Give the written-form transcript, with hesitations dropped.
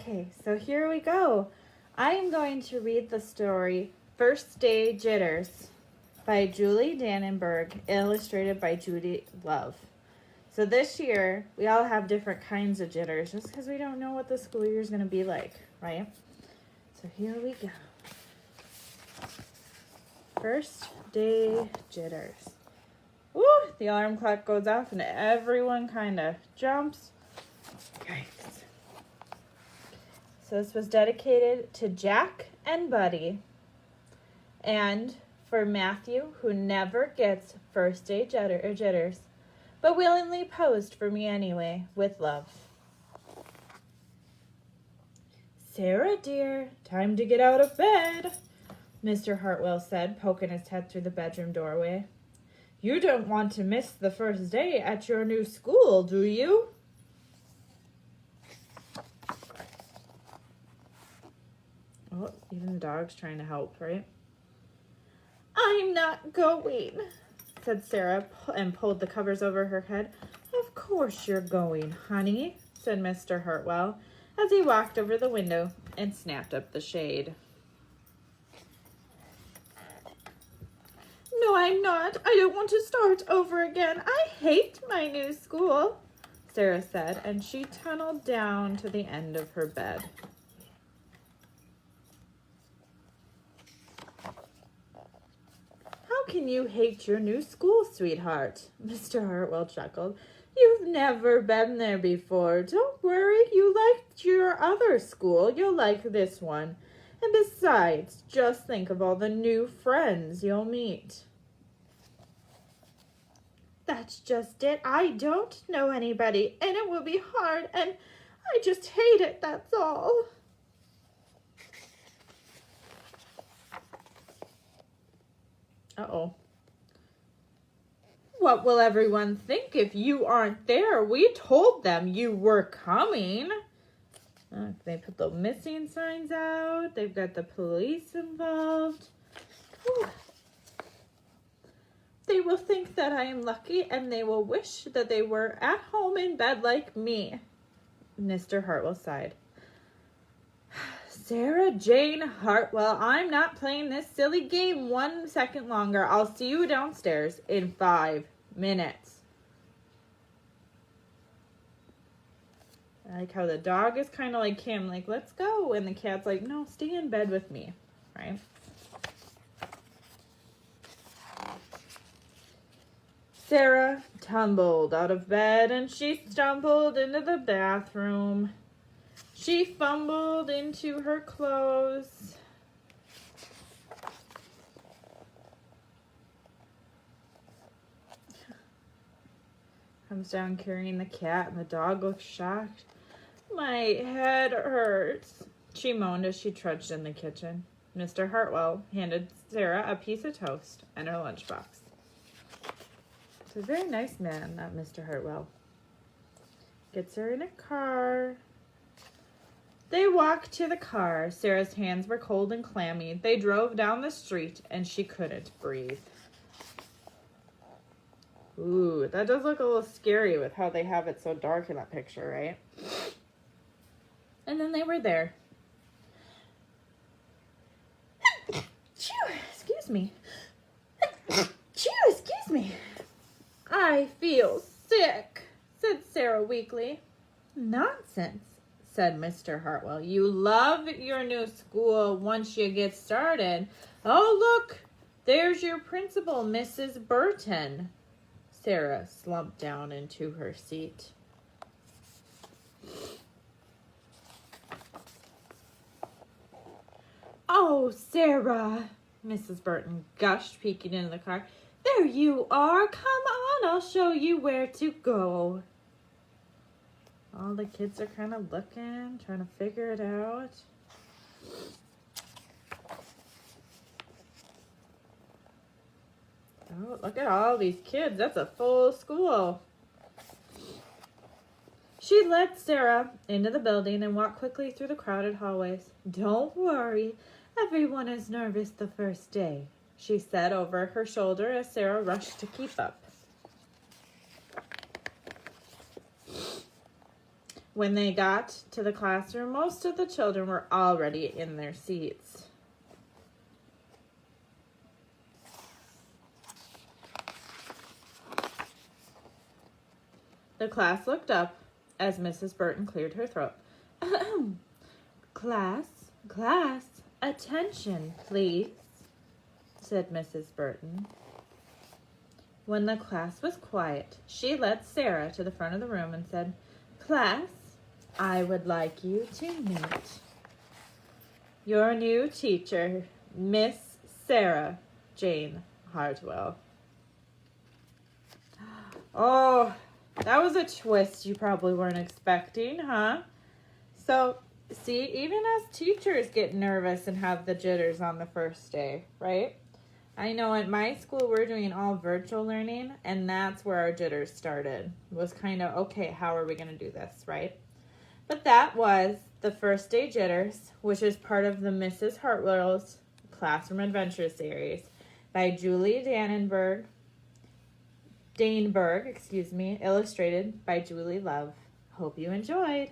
Okay, so here we go. I am going to read the story First Day Jitters by Judy Danneberg, illustrated by Judy Love. So this year, we all have different kinds of jitters just because we don't know what the school year is going to be like, right? So here we go. First Day Jitters. Woo! The alarm clock goes off and everyone kind of jumps. Yikes. So this was dedicated to Jack and Buddy, and for Matthew, who never gets first day jitters, but willingly posed for me anyway, with love. Sarah, dear, time to get out of bed, Mr. Hartwell said, poking his head through the bedroom doorway. You don't want to miss the first day at your new school, do you? Oh, even the dog's trying to help, right? I'm not going, said Sarah and pulled the covers over her head. Of course you're going, honey, said Mr. Hartwell as he walked over the window and snapped up the shade. No, I'm not. I don't want to start over again. I hate my new school, Sarah said, and she tunneled down to the end of her bed. How can you hate your new school, sweetheart? Mr. Hartwell chuckled. You've never been there before. Don't worry. You liked your other school. You'll like this one. And besides, just think of all the new friends you'll meet. That's just it. I don't know anybody, and it will be hard, and I just hate it, that's all. Uh-oh. What will everyone think if you aren't there? We told them you were coming. They put the missing signs out. They've got the police involved. Whew. They will think that I am lucky, and they will wish that they were at home in bed like me. Mr. Hartwell sighed. Sarah Jane Hartwell, I'm not playing this silly game 1 second longer. I'll see you downstairs in 5 minutes. I like how the dog is kind of like him, like, let's go. And the cat's like, no, stay in bed with me, right? Sarah tumbled out of bed and she stumbled into the bathroom. She fumbled into her clothes. Comes down carrying the cat and the dog looks shocked. My head hurts, she moaned as she trudged in the kitchen. Mr. Hartwell handed Sarah a piece of toast and her lunchbox. He's a very nice man, that Mr. Hartwell. Gets her in a car. They walked to the car. Sarah's hands were cold and clammy. They drove down the street, and she couldn't breathe. Ooh, that does look a little scary with how they have it so dark in that picture, right? And then they were there. Excuse me. Excuse me. I feel sick, said Sarah weakly. Nonsense, said Mr. Hartwell. You love your new school once you get started. Oh, look, there's your principal, Mrs. Burton. Sarah slumped down into her seat. Oh, Sarah, Mrs. Burton gushed, peeking into the car. There you are. Come on, I'll show you where to go. All the kids are kind of looking, trying to figure it out. Oh, look at all these kids. That's a full school. She led Sarah into the building and walked quickly through the crowded hallways. Don't worry. Everyone is nervous the first day, she said over her shoulder as Sarah rushed to keep up. When they got to the classroom, most of the children were already in their seats. The class looked up as Mrs. Burton cleared her throat. Class, attention, please, said Mrs. Burton. When the class was quiet, she led Sarah to the front of the room and said, Class, I would like you to meet your new teacher, Miss Sarah Jane Hartwell. Oh, that was a twist you probably weren't expecting, huh? So, see, even as teachers get nervous and have the jitters on the first day, right? I know at my school we're doing all virtual learning, and that's where our jitters started. It was kind of, okay, how are we going to do this, right? But that was the first day jitters, which is part of the Mrs. Hartwell's Classroom Adventure series by Julie Danneberg, illustrated by Julie Love. Hope you enjoyed.